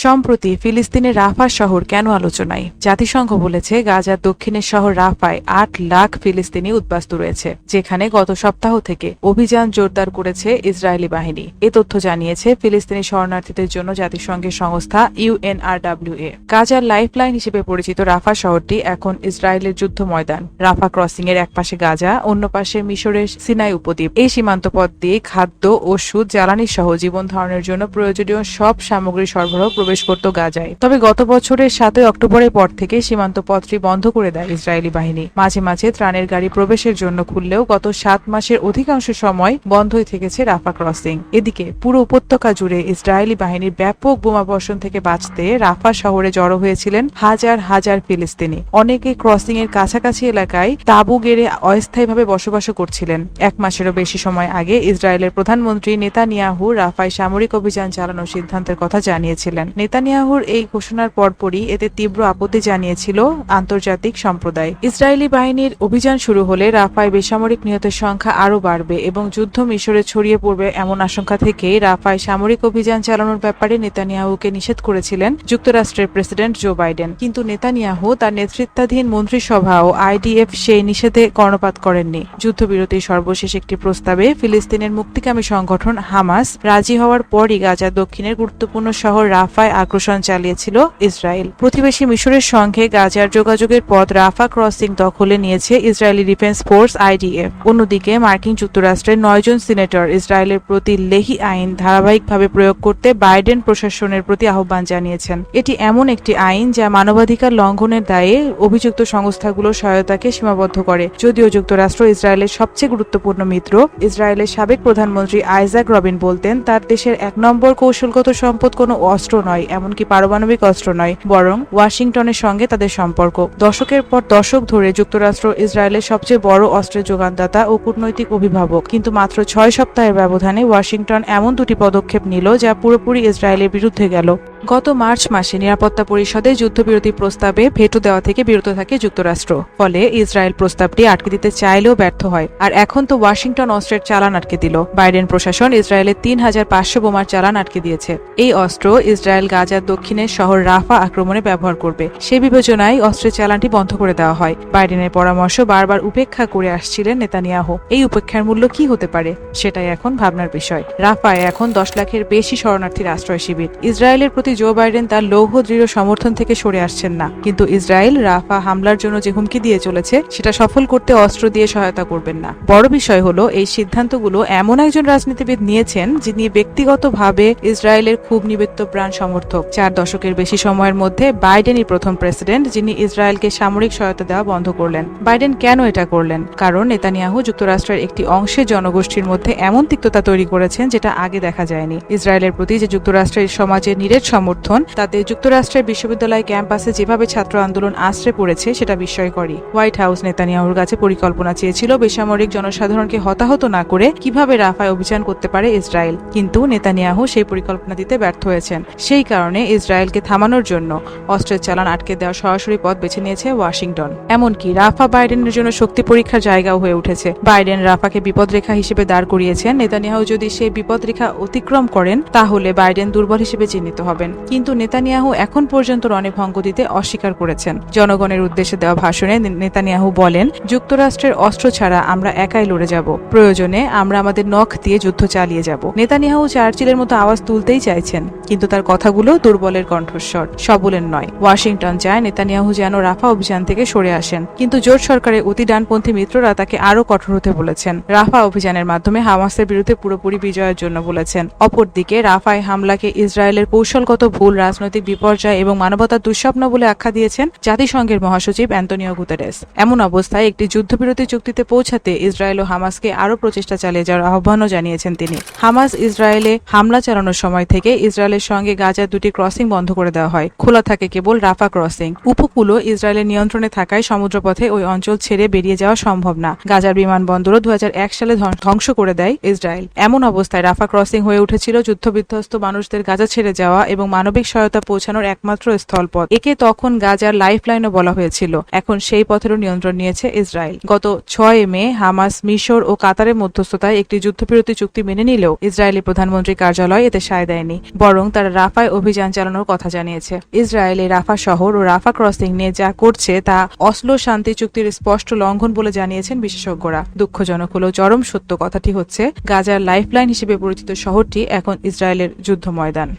সম্প্রতি ফিলিস্তিনের রাফা শহর কেন আলোচনায়? জাতিসংঘ বলেছে গাজার দক্ষিণের শহর রাফায় ৮ লাখ ফিলিস্তিনি উদ্বাস্তু রয়েছে, যেখানে গত সপ্তাহ থেকে অভিযান জোরদার করেছে ইসরায়েলি বাহিনী। এ তথ্য জানিয়েছে ফিলিস্তিনি শরণার্থীদের জন্য জাতিসংঘের সংস্থা UNRWA। গাজার লাইফলাইন হিসেবে পরিচিত রাফা শহরটি এখন ইসরায়েলের যুদ্ধ ময়দান। রাফা ক্রসিং এর এক পাশে গাজা, অন্য পাশে মিশরের সিনাই উপদ্বীপ। এই সীমান্ত পথ দিয়ে খাদ্য, ওষুধ, জ্বালানি সহ জীবন ধারণের জন্য প্রয়োজনীয় সব সামগ্রী সরবরাহ প্রবেশ করত গাজায়। তবে গত বছরের ৭ অক্টোবরের পর থেকে সীমান্ত পথটি বন্ধ করে দেয় ইসরায়েলি বাহিনী। মাঝে মাঝে ত্রাণের গাড়ি প্রবেশের জন্য খুললেও গত ৭ মাসের অধিকাংশ সময় বন্ধই থেকেছে রাফা ক্রসিং। এদিকে পুরো উপত্যকা জুড়ে ইসরায়েলি বাহিনীর ব্যাপক বোমাবর্ষণ থেকে বাঁচতে রাফা শহরে জড়ো হয়েছিলেন হাজার হাজার ফিলিস্তিনি। অনেকে ক্রসিং এর কাছাকাছি এলাকায় তাঁবু গেড়ে অস্থায়ীভাবে বসবাস করছিলেন। ১ মাসেরও বেশি সময় আগে ইসরায়েলের প্রধানমন্ত্রী নেতানিয়াহু রাফায় সামরিক অভিযান চালানোর সিদ্ধান্তের কথা জানিয়েছিলেন। নেতানিয়াহুর এই ঘোষণার পরপরই এতে তীব্র আপত্তি জানিয়েছিল আন্তর্জাতিক সম্প্রদায়। ইসরায়েলি বাহিনীর অভিযান শুরু হলে রাফায় বেসামরিক নিহতের সংখ্যা আরও বাড়বে এবং যুদ্ধ মিশরে ছড়িয়ে পড়বে এমন আশঙ্কা থেকেই রাফায় সামরিক অভিযান চালানোর ব্যাপারে নেতানিয়াহুকে নিষেধ করেছিলেন যুক্তরাষ্ট্রের প্রেসিডেন্ট জো বাইডেন। কিন্তু নেতানিয়াহু তার নেতৃত্বাধীন মন্ত্রিসভা ও IDF সেই নিষেধে কর্ণপাত করেননি। যুদ্ধবিরতির সর্বশেষ একটি প্রস্তাবে ফিলিস্তিনের মুক্তিকামী সংগঠন হামাস রাজি হওয়ার পরই গাজার দক্ষিণের গুরুত্বপূর্ণ শহর রাফায় আগ্রাসন চালিয়েছিল ইসরায়েল। প্রতিবেশী মিশরের সঙ্গে গাজার যোগাযোগের পথ রাফা ক্রসিং দখলে নিয়েছে ইসরায়েলি ডিফেন্স ফোর্স IDF। অন্যদিকে মার্কিন যুক্তরাষ্ট্রের ৯ জন সিনেটর ইসরায়েলের প্রতি লেহি আইন ধারাবাহিকভাবে প্রয়োগ করতে বাইডেন প্রশাসনের প্রতি আহ্বান জানিয়েছেন। এটি এমন একটি আইন যা মানবাধিকার লঙ্ঘনের দায়ে অভিযুক্ত সংস্থাগুলোর সহায়তাকে সীমাবদ্ধ করে। যদিও যুক্তরাষ্ট্র ইসরায়েলের সবচেয়ে গুরুত্বপূর্ণ মিত্র, ইসরায়েলের সাবেক প্রধানমন্ত্রী আইজাক রবিন বলতেন তার দেশের ১ নম্বর কৌশলগত সম্পদ কোনো অস্ত্র নয়, এমনকি পারমাণবিক অস্ত্র নয়, বরং ওয়াশিংটনের সঙ্গে তাদের সম্পর্ক। দশকের পর দশক ধরে যুক্তরাষ্ট্র ইসরায়েলের সবচেয়ে বড় অস্ত্রের যোগানদাতা ও কূটনৈতিক অভিভাবক। কিন্তু মাত্র ৬ সপ্তাহের ব্যবধানে ওয়াশিংটন এমন দুটি পদক্ষেপ নিল যা পুরোপুরি ইসরায়েলের বিরুদ্ধে গেল। গত মার্চ মাসে নিরাপত্তা পরিষদে যুদ্ধবিরতি প্রস্তাবে ভেটো দেওয়া থেকে বিরত থাকে যুক্তরাষ্ট্র। ফলে ইসরায়েল প্রস্তাবটি আটকে দিতে চাইলেও ব্যর্থ হয়। আর এখন তো ওয়াশিংটন অস্ত্রের চালান আটকে দিল। বাইডেন প্রশাসন ইসরায়েলের ৩৫০০ বোমার চালান আটকে দিয়েছে। এই অস্ত্র ইসরায়েল গাজার দক্ষিণের শহর রাফা আক্রমণে ব্যবহার করবে। সে বিবেচনায় অস্ত্রের চালানটি বন্ধ করে দেওয়া হয়। বাইডেনের পরামর্শ বারবার উপেক্ষা করে আসছিলেন নেতানিয়াহু। এই উপেক্ষার মূল্য কি হতে পারে সেটাই এখন ভাবনার বিষয়। রাফায় এখন ১০ লাখের বেশি শরণার্থীর আশ্রয় শিবির। ইসরায়েলের প্রতি জো বাইডেন তার লৌহ দৃঢ় সমর্থন থেকে সরে আসছেন না। কিন্তু ইসরায়েল রাফা হামলার জন্য যে হুমকি দিয়ে চলেছে সেটা সফল করতে অস্ত্র দিয়ে সহায়তা করবেন না। বড় বিষয় হলো এই সিদ্ধান্তগুলো এমন একজন রাজনীতিবিদ নিয়েছেন যিনি ব্যক্তিগতভাবে ইসরায়েলের খুব নিবেদ্যপ্রাণ সমর্থক। ৪ দশকের বেশি সময়ের মধ্যে বাইডেনই প্রথম প্রেসিডেন্ট যিনি ইসরায়েলকে সামরিক সহায়তা দেওয়া বন্ধ করলেন। বাইডেন কেন এটা করলেন? কারণ নেতানিয়াহু যুক্তরাষ্ট্রের একটি অংশের জনগোষ্ঠীর মধ্যে এমন তিক্ততা তৈরি করেছেন যেটা আগে দেখা যায়নি। ইসরায়েলের প্রতি যে যুক্তরাষ্ট্রের সমাজের নিরেট সমর্থন, তাতে যুক্তরাষ্ট্রের বিশ্ববিদ্যালয় ক্যাম্পাসে যেভাবে ছাত্র আন্দোলন আশ্রে পড়েছে সেটা বিস্ময়করী। হোয়াইট হাউস নেতানিয়াহুর কাছে পরিকল্পনা চেয়েছিল বেসামরিক জনসাধারণকে হতাহত না করে কিভাবে রাফায় অভিযান করতে পারে ইসরায়েল। কিন্তু নেতানিয়াহু সেই পরিকল্পনা দিতে ব্যর্থ হয়েছেন। সেই কারণে ইসরায়েলকে থামানোর জন্য অস্ত্রের চালান আটকে দেওয়ার সরাসরি পথ বেছে নিয়েছে ওয়াশিংটন। এমনকি রাফা বাইডেনের জন্য শক্তি পরীক্ষার জায়গাও হয়ে উঠেছে। বাইডেন রাফাকে বিপদরেখা হিসেবে দাঁড় করিয়েছেন। নেতানিয়াহু যদি সেই বিপদরেখা অতিক্রম করেন তাহলে বাইডেন দুর্বল হিসেবে চিহ্নিত হবেন। কিন্তু নেতানিয়াহু এখন পর্যন্ত রণভঙ্গ দিতে অস্বীকার করেছেন। জনগণের উদ্দেশ্যে দেওয়া ভাষণে নেতানিয়াহু বলেন, যুক্তরাষ্ট্রের অস্ত্র ছাড়া আমরা একাই লড়ে যাব। প্রয়োজনে আমরা আমাদের নখ দিয়ে যুদ্ধ চালিয়ে যাব। নেতানিয়াহু চার্চিলের মতো আওয়াজ তুলতেই চাইছেন, কিন্তু তার কথাগুলো দুর্বলের কণ্ঠস্বর, সবলের নয়। ওয়াশিংটন চায় নেতানিয়াহু যেন রাফা অভিযান থেকে সরে আসেন, কিন্তু জোট সরকারের অতি ডানপন্থী মিত্ররা তাকে আরো কঠোর হতে বলেছেন। রাফা অভিযানের মাধ্যমে হামাসের বিরুদ্ধে পুরোপুরি বিজয়ের জন্য বলেছেন। অপরদিকে রাফায় হামলাকে ইসরায়েলের কৌশলগত ভুল, রাজনৈতিক বিপর্যয় এবং মানবতার দুঃস্বপ্ন বলে আখ্যা দিয়েছেন জাতিসংঘের মহাসচিব অ্যান্তোনিও গুতেরেস। এমন অবস্থায় একটি যুদ্ধবিরতি চুক্তিতে পৌঁছাতে ইসরায়েল ও হামাসকে আরও প্রচেষ্টা চালিয়ে যাওয়ার আহ্বানও জানিয়েছেন তিনি। হামাস ইসরায়েলে হামলা চালানোর সময় থেকে ইসরায়েলের সঙ্গে গাজার দুটি ক্রসিং বন্ধ করে দেওয়া হয়। খোলা থাকে কেবল রাফা ক্রসিং। উপকূলও ইসরায়েলের নিয়ন্ত্রণে থাকায় সমুদ্রপথে ওই অঞ্চল ছেড়ে বেরিয়ে যাওয়া সম্ভব না। গাজার বিমানবন্দরও ২০০১ সালে ধ্বংস করে দেয় ইসরায়েল। এমন অবস্থায় রাফা ক্রসিং হয়ে উঠেছিল যুদ্ধবিধ্বস্ত মানুষদের গাজা ছেড়ে যাওয়া এবং এবং মানবিক সহায়তা পৌঁছানোর একমাত্র স্থলপথ। একে তখন গাজার লাইফলাইনও বলা হয়েছিল। এখন সেই পথেরও নিয়ন্ত্রণ নিয়েছে ইসরায়েল। গত 6 মে হামাস, মিশর ও কাতারের মধ্যস্থতায় একটি যুদ্ধবিরতি চুক্তি মেনে নিলেও ইসরায়েলি প্রধানমন্ত্রী কার্যালয় এতে সায় দেয়নি, বরং তারা রাফায় অভিযান চালানোর কথা জানিয়েছে। ইসরায়েল এই রাফা শহর ও রাফা ক্রসিং নিয়ে যা করছে তা অসলো শান্তি চুক্তির স্পষ্ট লঙ্ঘন বলে জানিয়েছেন বিশেষজ্ঞরা। দুঃখজনক হলেও চরম সত্য কথাটি হচ্ছে, গাজার লাইফলাইন হিসেবে পরিচিত শহরটি এখন ইসরায়েলের যুদ্ধ ময়দান।